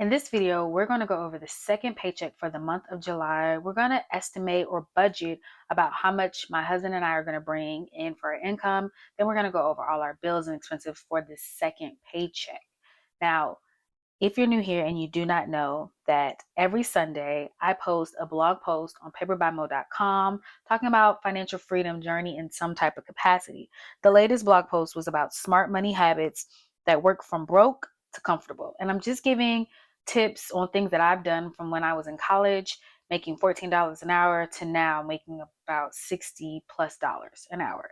In this video, we're going to go over the second paycheck for the month of July. We're going to estimate or budget about how much my husband and I are going to bring in for our income. Then we're going to go over all our bills and expenses for this second paycheck. Now, if you're new here and you do not know that every Sunday I post a blog post on paperbymo.com talking about financial freedom journey in some type of capacity. The latest blog post was about smart money habits that work from broke to comfortable. And I'm just giving tips on things that I've done from when I was in college, making $14 an hour to now making about $60+ an hour.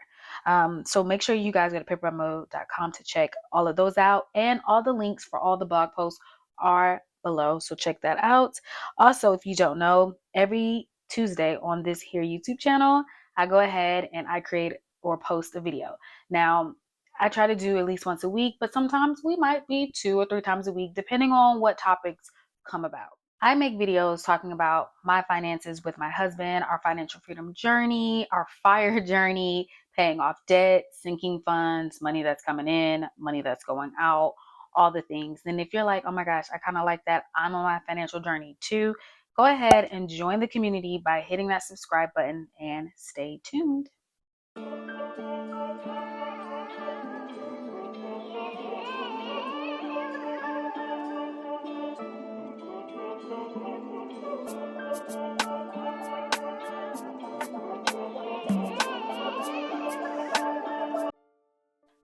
So make sure you guys go to paperbymo.com to check all of those out, and all the links for all the blog posts are below, so check that out. Also, if you don't know, every Tuesday on this here YouTube channel, I go ahead and I create or post a video. Now, I try to do at least once a week, but sometimes we might be 2 or 3 times a week, depending on what topics come about. I make videos talking about my finances with my husband, our financial freedom journey, our FIRE journey, paying off debt, sinking funds, money that's coming in, money that's going out, all the things. And if you're like, oh my gosh, I kind of like that, I'm on my financial journey too, go ahead and join the community by hitting that subscribe button and stay tuned.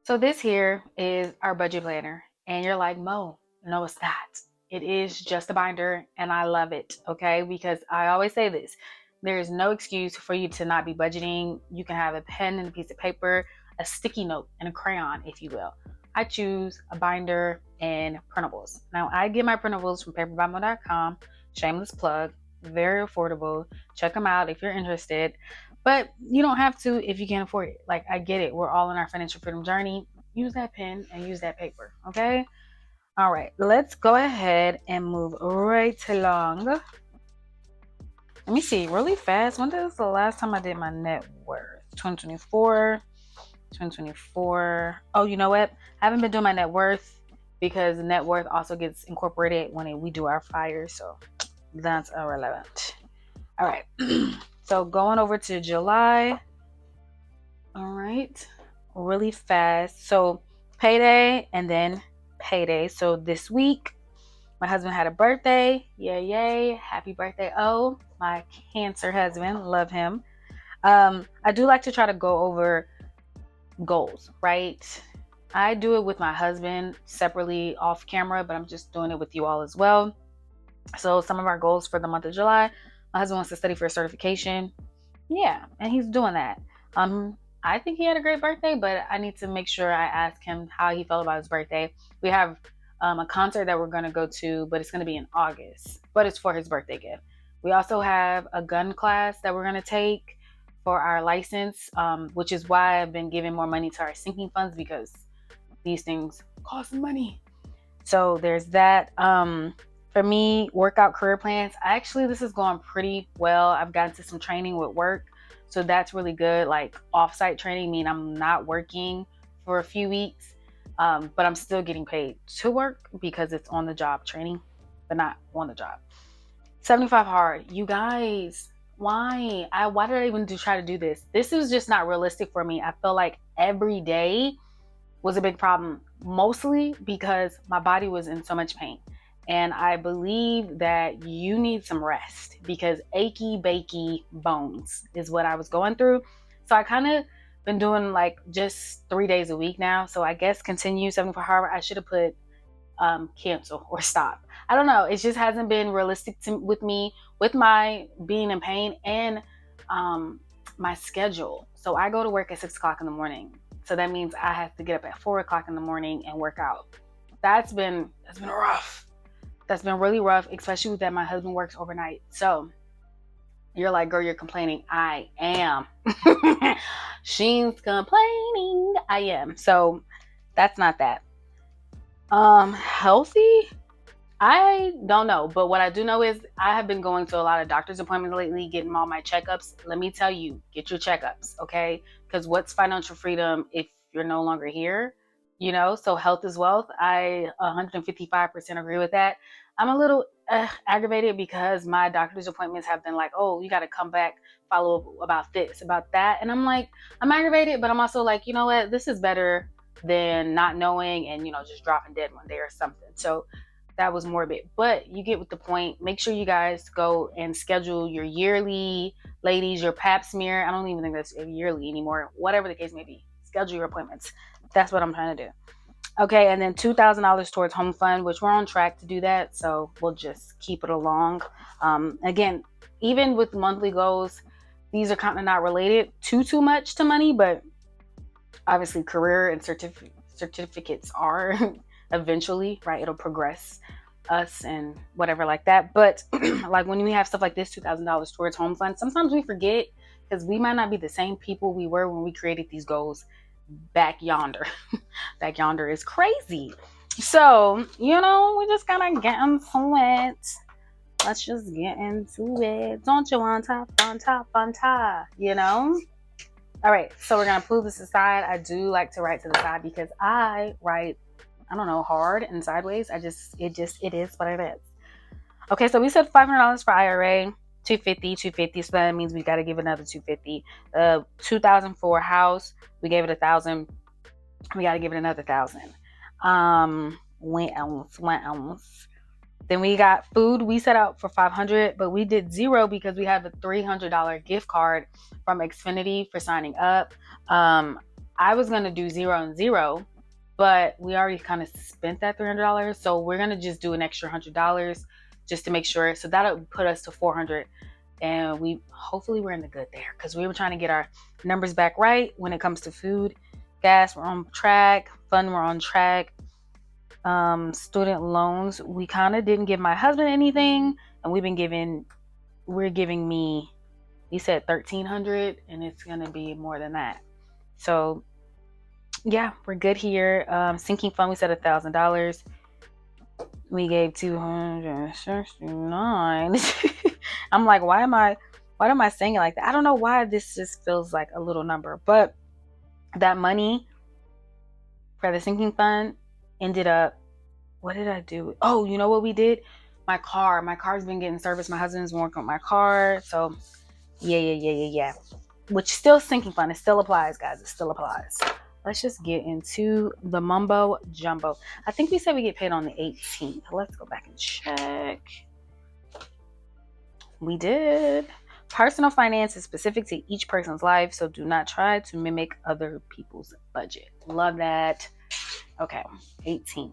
So this here is our budget planner, and you're like, Mo, no, it's not. It is just a binder, and I love it, okay? Because I always say this, there is no excuse for you to not be budgeting. You can have a pen and a piece of paper, a sticky note, and a crayon, if you will. I choose a binder and printables. Now, I get my printables from paperbymo.com, shameless plug, very affordable. Check them out if you're interested. But you don't have to if you can't afford it. Like, I get it. We're all in our financial freedom journey. Use that pen and use that paper, okay? All right, let's go ahead and move right along. Let me see really fast. When was the last time I did my net worth? 2024. Oh, you know what? I haven't been doing my net worth because net worth also gets incorporated when we do our FIRE. So that's irrelevant. All right. So going over to July. All right, really fast. So payday and then payday. So this week, my husband had a birthday. Yay, yay. Happy birthday. Oh, my Cancer husband. Love him. I do like to try to go over goals, right? I do it with my husband separately off camera, but I'm just doing it with you all as well. So some of our goals for the month of July, my husband wants to study for a certification. Yeah, and he's doing that. I think he had a great birthday, but I need to make sure I ask him how he felt about his birthday. We have a concert that we're going to go to, but it's going to be in August, but it's for his birthday gift. We also have a gun class that we're going to take for our license, which is why I've been giving more money to our sinking funds, because these things cost money. So there's that. For me, workout career plans, this is going pretty well. I've gotten to some training with work, so that's really good. Like off-site training, mean I'm not working for a few weeks, but I'm still getting paid to work because it's on the job training, but not on the job. 75 hard, you guys. Why did I even try to do this? This is just not realistic for me. I feel like every day was a big problem, mostly because my body was in so much pain. And I believe that you need some rest because achy bakey bones is what I was going through. So I kind of been doing like just 3 days a week now. So I guess continue 74 hour. I should have put cancel or stop. I don't know. It just hasn't been realistic with me with my being in pain and my schedule. So I go to work at 6 o'clock in the morning. So that means I have to get up at 4 o'clock in the morning and work out. That's been rough. That's been really rough, especially that my husband works overnight. So you're like, girl, you're complaining. I am. She's complaining. I am. So that's not that. Healthy? I don't know. But what I do know is I have been going to a lot of doctor's appointments lately, getting all my checkups. Let me tell you, get your checkups, okay? Because what's financial freedom if you're no longer here? So health is wealth. I 155% agree with that. I'm a little aggravated because my doctor's appointments have been like, oh, you got to come back, follow up about this, about that. And I'm like, I'm aggravated, but I'm also like, you know what? This is better than not knowing and, just dropping dead one day or something. So that was morbid, but you get with the point. Make sure you guys go and schedule your yearly, ladies, your pap smear. I don't even think that's yearly anymore. Whatever the case may be, schedule your appointments. That's what I'm trying to do. Okay, and then $2,000 towards home fund, which we're on track to do that. So we'll just keep it along. Again, even with monthly goals, these are kind of not related too much to money, but obviously career and certificates are eventually, right? It'll progress us and whatever like that. But like when we have stuff like this, $2,000 towards home fund, sometimes we forget because we might not be the same people we were when we created these goals back yonder. Back yonder is crazy. So, we just gotta get into it. Let's just get into it. Don't you want top on top on top, All right, so we're gonna pull this aside. I do like to write to the side because I write, I don't know, hard and sideways. It is what it is. Okay, so we said $500 for IRA, 250. So that means we got to give another 250. 2,000 for a house. We gave it 1,000. We got to give it another 1,000. When else? Then we got food. We set out for 500, but we did zero because we have a $300 gift card from Xfinity for signing up. I was gonna do 0 and 0, but we already kind of spent that $300, so we're gonna just do an extra $100 just to make sure. So that'll put us to 400, and hopefully we're in the good there because we were trying to get our numbers back right when it comes to food, gas. We're on track. Fun, we're on track. Student loans, we kind of didn't give my husband anything, and we're giving me, he said 1,300, and it's gonna be more than that. So yeah, we're good here. Sinking fund, we said $1,000. We gave 269. I'm like, why am I saying it like that? I don't know why this just feels like a little number, but that money for the sinking fund ended up, what did I do? Oh, you know what we did? My car's been getting serviced. My husband's working on my car. So yeah. Which still sinking fund. It still applies, guys. It still applies. Let's just get into the mumbo jumbo. I think we said we get paid on the 18th. Let's go back and check. We did. Personal finance is specific to each person's life, so do not try to mimic other people's budget. Love that. Okay, 18th.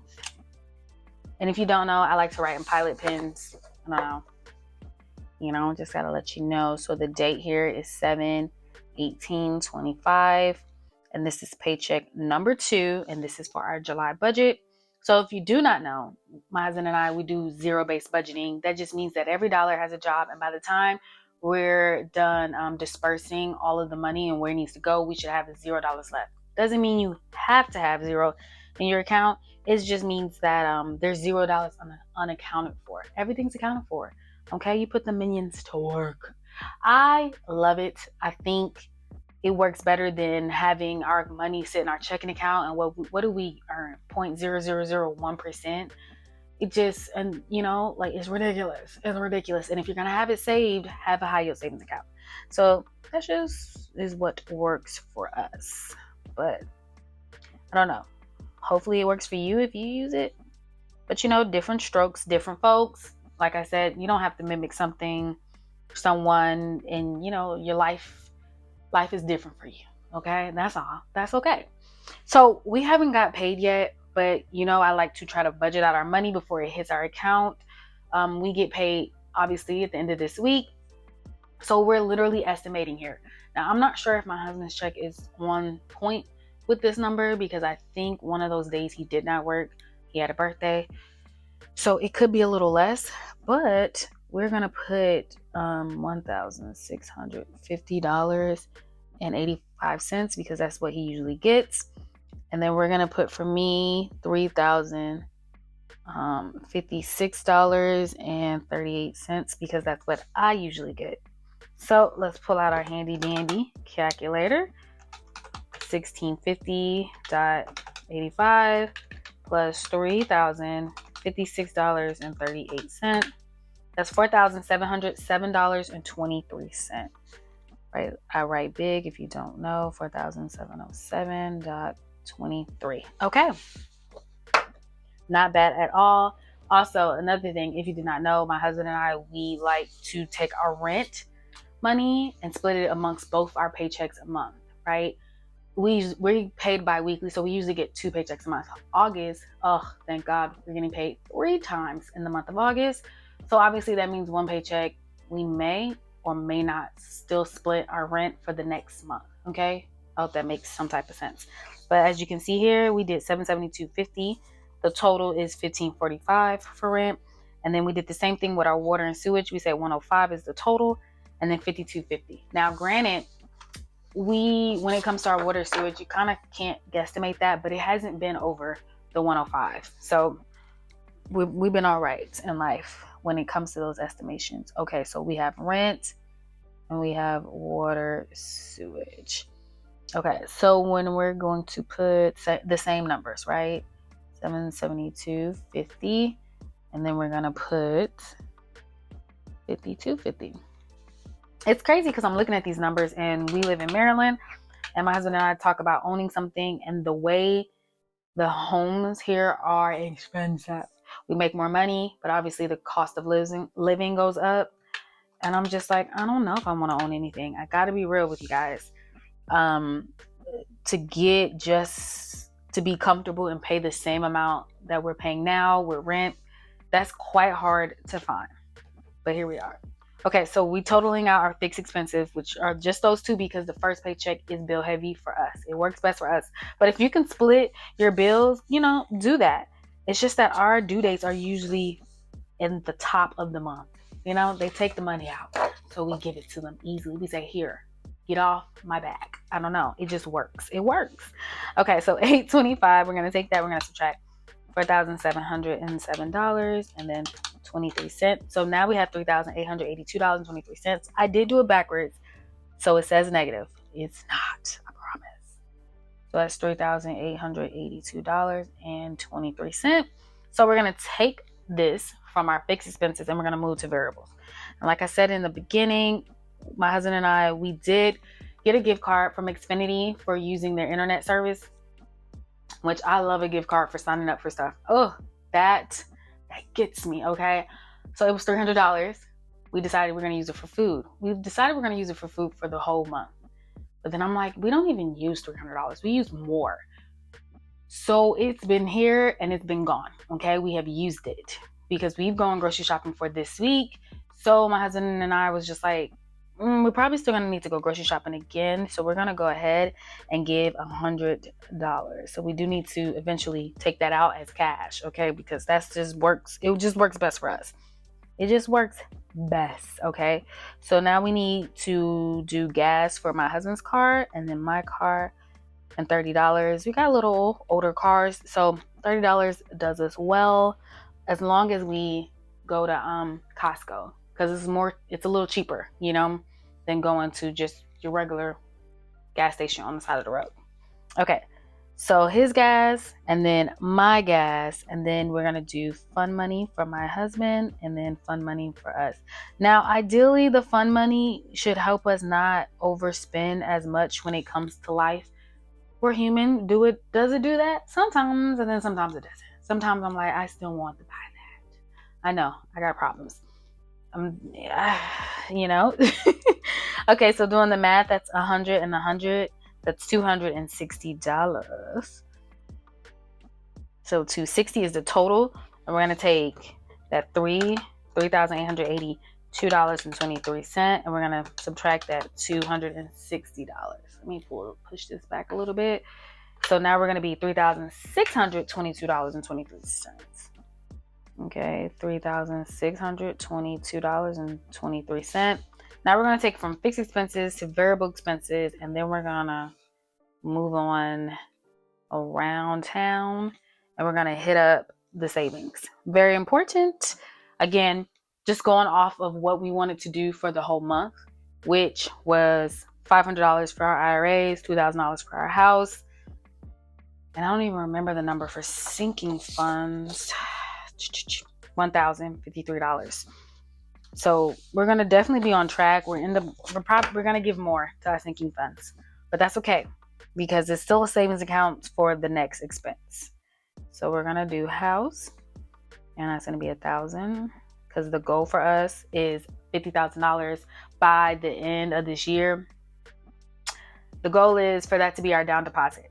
And if you don't know, I like to write in pilot pens. I don't know. Just gotta let you know. So the date here is 7/18/25. And this is paycheck number 2. And this is for our July budget. So if you do not know, my husband and I, we do zero-based budgeting. That just means that every dollar has a job. And by the time we're done dispersing all of the money and where it needs to go, we should have $0 left. Doesn't mean you have to have zero in your account. It just means that there's $0 unaccounted for. Everything's accounted for. Okay, you put the minions to work. I love it. I think it works better than having our money sit in our checking account. And what do we earn? 0.0001%. It just, and it's ridiculous. It's ridiculous. And if you're gonna have it saved, have a high yield savings account. So that just is what works for us. But I don't know. Hopefully it works for you if you use it. But different strokes, different folks. Like I said, you don't have to mimic someone, and your life is different for you. Okay, that's all. That's okay. So we haven't got paid yet, but I like to try to budget out our money before it hits our account. We get paid obviously at the end of this week, so we're literally estimating here. Now I'm not sure if my husband's check is on point with this number because I think one of those days he did not work. He had a birthday, so it could be a little less, but we're gonna put $1,650.85 because that's what he usually gets. And then we're gonna put, for me, $3,056.38 because that's what I usually get. So let's pull out our handy dandy calculator. 1650 $3,785 plus $3,056.38. That's $4,707.23. Right, I write big if you don't know. 4,707.23. Okay, not bad at all. Also, another thing, if you did not know, my husband and I, we like to take our rent money and split it amongst both our paychecks a month, right? We paid bi-weekly, so we usually get 2 paychecks a month. August, oh, thank God, we're getting paid 3 times in the month of August. So obviously that means 1 paycheck. We may or may not still split our rent for the next month. Okay, I hope that makes some type of sense. But as you can see here, we did $772.50. The total is $1,545 for rent. And then we did the same thing with our water and sewage. We said $105 is the total, and then $52.50. Now, granted, when it comes to our water sewage, you kind of can't guesstimate that, but it hasn't been over the 105. So we've been all right in life when it comes to those estimations. Okay, so we have rent and we have water sewage. Okay, so when we're going to put the same numbers, right? $772.50, and then we're gonna put $52.50. It's crazy because I'm looking at these numbers and we live in Maryland, and my husband and I talk about owning something, and the way the homes here are expensive. We make more money, but obviously the cost of living goes up. And I'm just like, I don't know if I want to own anything. I got to be real with you guys. To be comfortable and pay the same amount that we're paying now with rent, that's quite hard to find. But here we are. Okay, so we totaling out our fixed expenses, which are just those 2 because the first paycheck is bill heavy for us. It works best for us. But if you can split your bills, do that. It's just that our due dates are usually in the top of the month. They take the money out, so we give it to them easily. We say, here, get off my back. I don't know. It just works. It works. Okay, so $825, we're going to take that. We're going to subtract $4,707 and then 23 cents. So now we have $3,882.23. I did do it backwards, so it says negative. It's not, I promise. So that's $3,882.23. So we're going to take this from our fixed expenses and we're going to move to variables. And like I said in the beginning, my husband and I, we did get a gift card from Xfinity for using their internet service, which I love a gift card for signing up for stuff. Oh, that gets me, okay? So it was $300. We decided we're going to use it for food. We've decided we're going to use it for food for the whole month. But then I'm like, we don't even use $300. We use more. So it's been here and it's been gone, okay? We have used it because we've gone grocery shopping for this week. So my husband and I was just like, we're probably still going to need to go grocery shopping again. So we're going to go ahead and give $100. So we do need to eventually take that out as cash, okay? Because that's just works. It just works best for us. It just works best, okay? So now we need to do gas for my husband's car and then my car, and $30. We got little older cars, so $30 does us well as long as we go to Costco, because it's a little cheaper, than going to just your regular gas station on the side of the road. Okay, so his gas and then my gas, and then we're gonna do fund money for my husband and then fund money for us. Now, ideally, the fund money should help us not overspend as much when it comes to life. We're human. Does it do that? Sometimes, and then sometimes it doesn't. Sometimes I'm like, I still want to buy that. I know, I got problems. Okay, so doing the math, that's 100 and 100. That's $260. So $260 is the total. And we're going to take that $3,882.23, and we're going to subtract that $260. Let me push this back a little bit. So now we're going to be $3,622.23. Okay, $3,622.23. Now we're going to take from fixed expenses to variable expenses, and then we're going to move on around town, and we're going to hit up the savings. Very important. Again, just going off of what we wanted to do for the whole month, which was $500 for our IRAs, $2,000 for our house, And I don't even remember the number for sinking funds. $1,053. So we're gonna definitely be on track. We're gonna give more to our sinking funds, but that's okay because it's still a savings account for the next expense. So we're gonna do house, and that's gonna be $1,000 because the goal for us is $50,000 by the end of this year. The goal is for that to be our down deposit.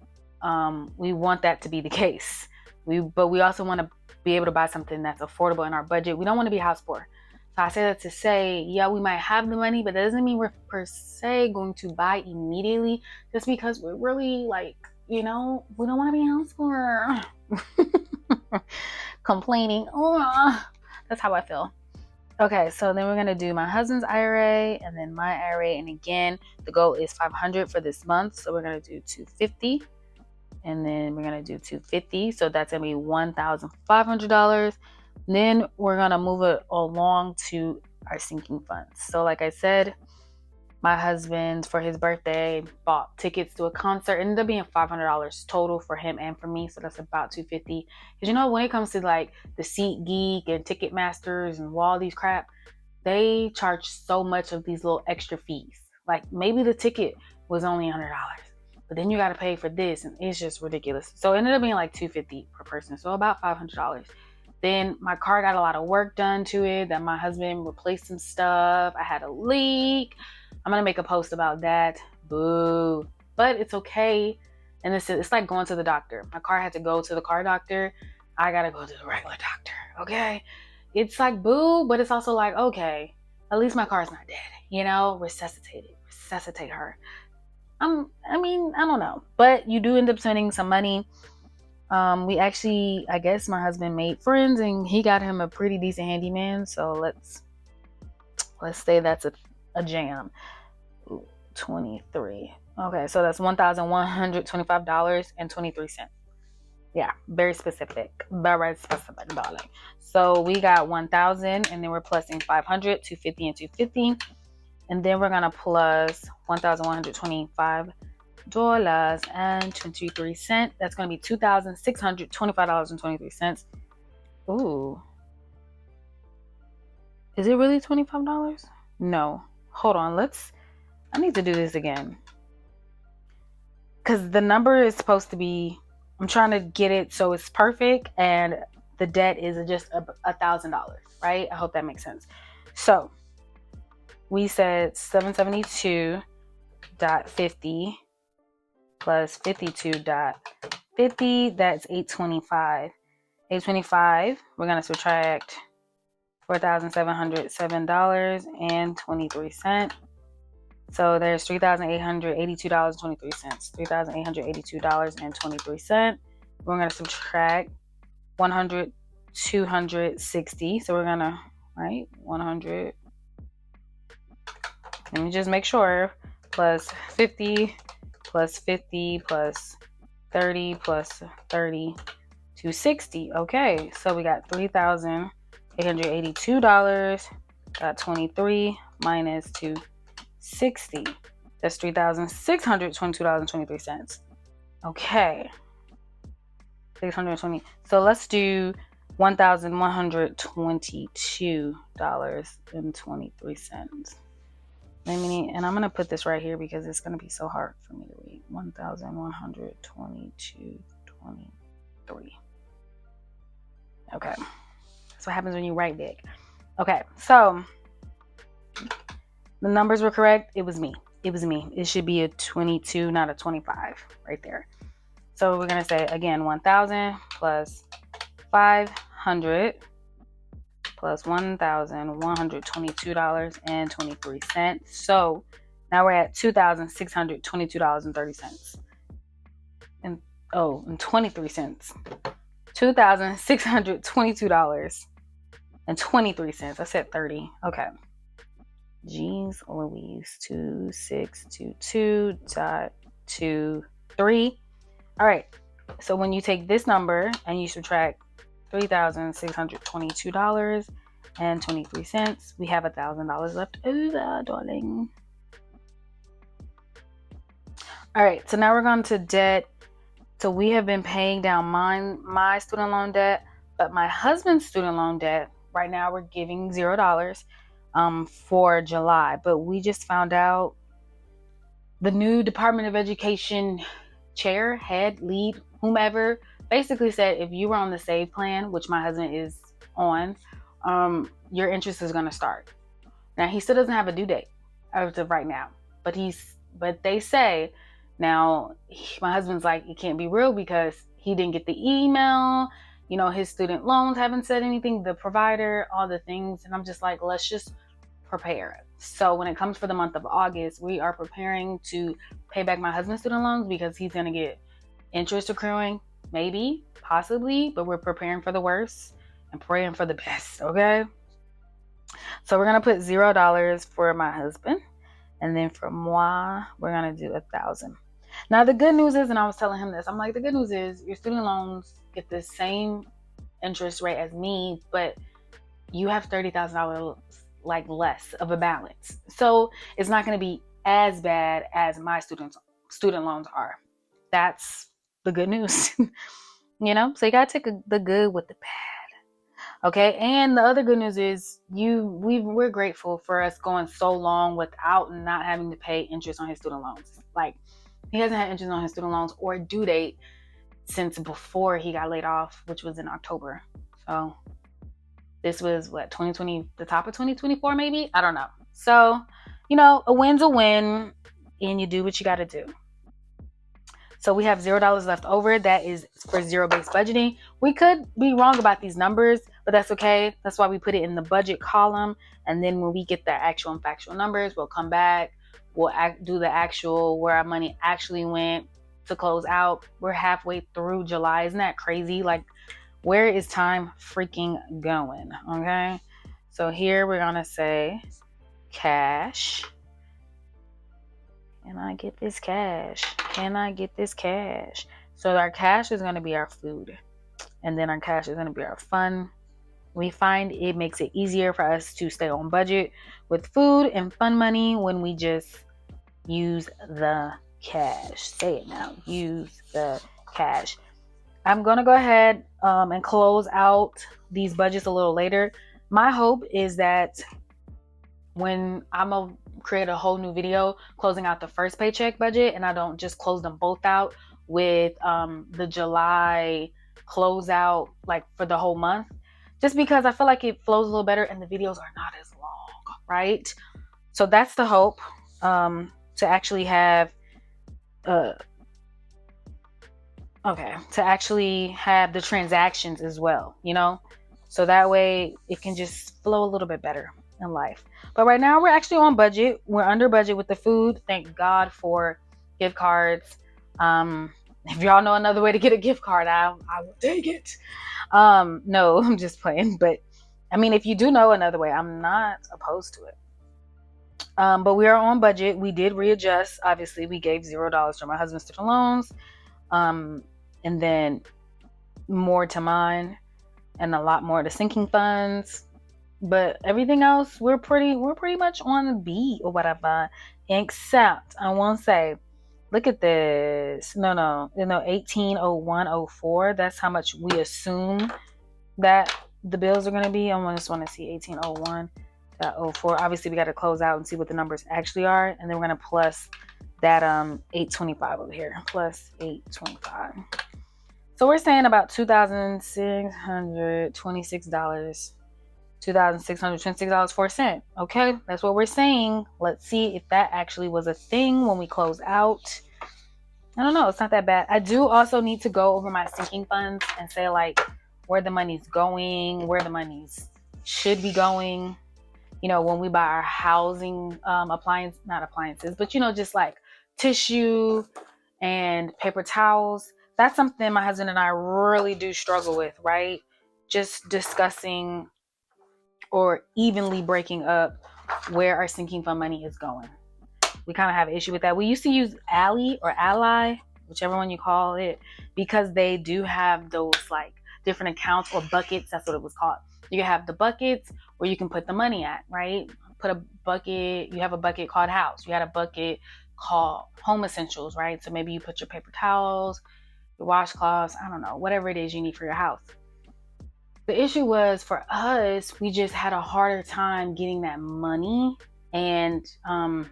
We want that to be the case. But we also want to be able to buy something that's affordable in our budget. We don't want to be house poor. So I say that to say, yeah, we might have the money, but that doesn't mean we're per se going to buy immediately just because we're really like, we don't want to be house poor. Complaining. Oh, that's how I feel. Okay, so then we're going to do my husband's IRA and then my IRA. And again, the goal is $500 for this month. So we're going to do $250. And then we're going to do $250. So that's going to be $1,500. Then we're going to move it along to our sinking funds. So like I said, my husband, for his birthday, bought tickets to a concert. It ended up being $500 total for him and for me. So that's about $250. Because when it comes to like the SeatGeek and Ticketmasters and all these crap, they charge so much of these little extra fees. Like maybe the ticket was only $100, but then you got to pay for this, and it's just ridiculous. So it ended up being like $250 per person. So about $500. Then my car got a lot of work done to it. That my husband replaced some stuff. I had a leak. I'm going to make a post about that. Boo. But it's okay. And it's like going to the doctor. My car had to go to the car doctor. I got to go to the regular doctor. Okay. It's like boo, but it's also like, okay, at least my car's not dead. Resuscitate her. I don't know. But you do end up spending some money. We actually, I guess my husband made friends and he got him a pretty decent handyman. So let's say that's a jam. Ooh, 23. Okay, so that's $1,125.23. Yeah, very specific, darling. So we got 1,000, and then we're plusing 500, 250, and 250, and then we're gonna plus $1,125.23. That's gonna be $2,625.23. Ooh, is it really $25? No, hold on. I need to do this again because the number is supposed to be. I'm trying to get it so it's perfect, and the debt is just $1,000, right? I hope that makes sense. So we said 772.50 plus 52.50. That's 825. 825. We're gonna subtract $4,707.23. So there's $3,882.23. $3,882.23. We're going to subtract 100, 260. So we're going to, 100. Let me just make sure. Plus 50, plus 50, plus 30, plus 30, 260. Okay, so we got $3,882. Got 23 minus 260. That's $3,622.23. Okay. 620. So let's do $1,122.23. And I'm gonna put this right here because it's gonna be so hard for me to read. 1,122.23. Okay. That's what happens when you write big. Okay, so the numbers were correct. It was me. It should be a 22, not a 25 right there. So we're going to say, again, 1,000 plus 500 plus $1,122.23. So now we're at $2,622.30. And 23 cents. $2,622.23. I said 30. Okay. Jeez Louise. 2622.23. All right. So when you take this number and you subtract $3,622.23, we have $1,000 left over, darling. All right. So now we're going to debt So we have been paying down my student loan debt, but my husband's student loan debt, right now we're giving $0 for July. But we just found out the new Department of Education chair, head, lead, whomever, basically said if you were on the save plan, which my husband is on, your interest is going to start. Now he still doesn't have a due date as of right now, but they say now my husband's like, it can't be real because he didn't get the email. His student loans haven't said anything, the provider, all the things, and I'm just like, let's just prepare. So when it comes for the month of August, we are preparing to pay back my husband's student loans because he's going to get interest accruing, maybe, possibly, but we're preparing for the worst and praying for the best, okay? So we're going to put $0 for my husband, and then for moi, we're going to do 1,000. Now the good news is, and I was telling him this, I'm like, the good news is your student loans get the same interest rate as me, but you have $30,000 like less of a balance. So it's not going to be as bad as my student loans are. That's the good news. So you got to take the good with the bad. Okay. And the other good news is we're grateful for us going so long without not having to pay interest on his student loans. Like, he hasn't had interest on his student loans or due date since before he got laid off, which was in October. So this was 2020, the top of 2024, maybe? I don't know. So, a win's a win, and you do what you got to do. So we have $0 left over. That is for zero-based budgeting. We could be wrong about these numbers, but that's okay. That's why we put it in the budget column. And then when we get the actual and factual numbers, we'll come back. We'll do the actual where our money actually went to close out. We're halfway through July. Isn't that crazy? Like, where is time freaking going? Okay. So here we're going to say cash. Can I get this cash? Can I get this cash? So our cash is going to be our food. And then our cash is going to be our fun. We find it makes it easier for us to stay on budget with food and fun money when we just use the cash. Say it now. Use the cash. I'm going to go ahead and close out these budgets a little later. My hope is that when I'm going to create a whole new video closing out the first paycheck budget, and I don't just close them both out with the July closeout, like for the whole month, just because I feel like it flows a little better and the videos are not as long, right? So that's the hope, to actually have to actually have the transactions as well, so that way it can just flow a little bit better in life. But right now we're actually on budget. We're under budget with the food. Thank God for gift cards. If y'all know another way to get a gift card, I will take it. No, I'm just playing. But I mean, if you do know another way, I'm not opposed to it. But we are on budget. We did readjust. Obviously, we gave $0 to my husband's student loans. And then more to mine and a lot more to sinking funds. But everything else, we're pretty much on the beat or whatever. Except I won't say, look at this. No, 180104. That's how much we assume that the bills are gonna be. I just want to see 1801.04. Obviously we got to close out and see what the numbers actually are, and then we're gonna plus that 825 over here, plus 825. So we're saying about $2,626, $2,626.04. Okay, that's what we're saying. Let's see if that actually was a thing when we close out. I don't know. It's not that bad. I do also need to go over my sinking funds and say like where the money's going, where the monies should be going. When we buy our housing not appliances, but just like tissue and paper towels. That's something my husband and I really do struggle with, right? Just discussing or evenly breaking up where our sinking fund money is going. We kind of have an issue with that. We used to use Ally or Ally, whichever one you call it, because they do have those like different accounts or buckets. That's what it was called. You have the buckets where you can put the money at, right? Put a bucket. You have a bucket called house. You had a bucket called home essentials, right? So maybe you put your paper towels, your washcloths, I don't know, whatever it is you need for your house. The issue was for us, we just had a harder time getting that money, and I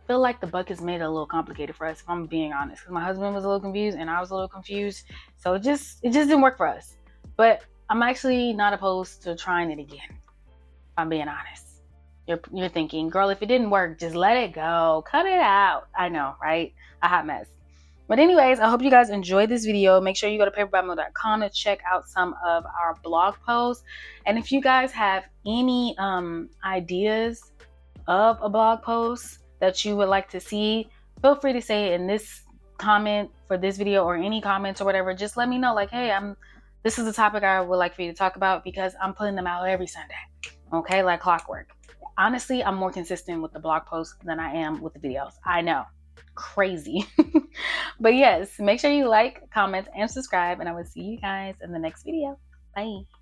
feel like the buckets made it a little complicated for us, if I'm being honest, because my husband was a little confused and I was a little confused, so it just didn't work for us. But I'm actually not opposed to trying it again, if I'm being honest. You're thinking, girl, if it didn't work, just let it go, cut it out. I know, right? A hot mess. But anyways, I hope you guys enjoyed this video. Make sure you go to paperbymo.com to check out some of our blog posts. And if you guys have any ideas of a blog post that you would like to see, feel free to say it in this comment for this video, or any comments or whatever. Just let me know, like, hey, this is a topic I would like for you to talk about, because I'm putting them out every Sunday. Okay, like clockwork. Honestly, I'm more consistent with the blog posts than I am with the videos. I know. Crazy. But yes, make sure you like, comment, and subscribe, and I will see you guys in the next video. Bye.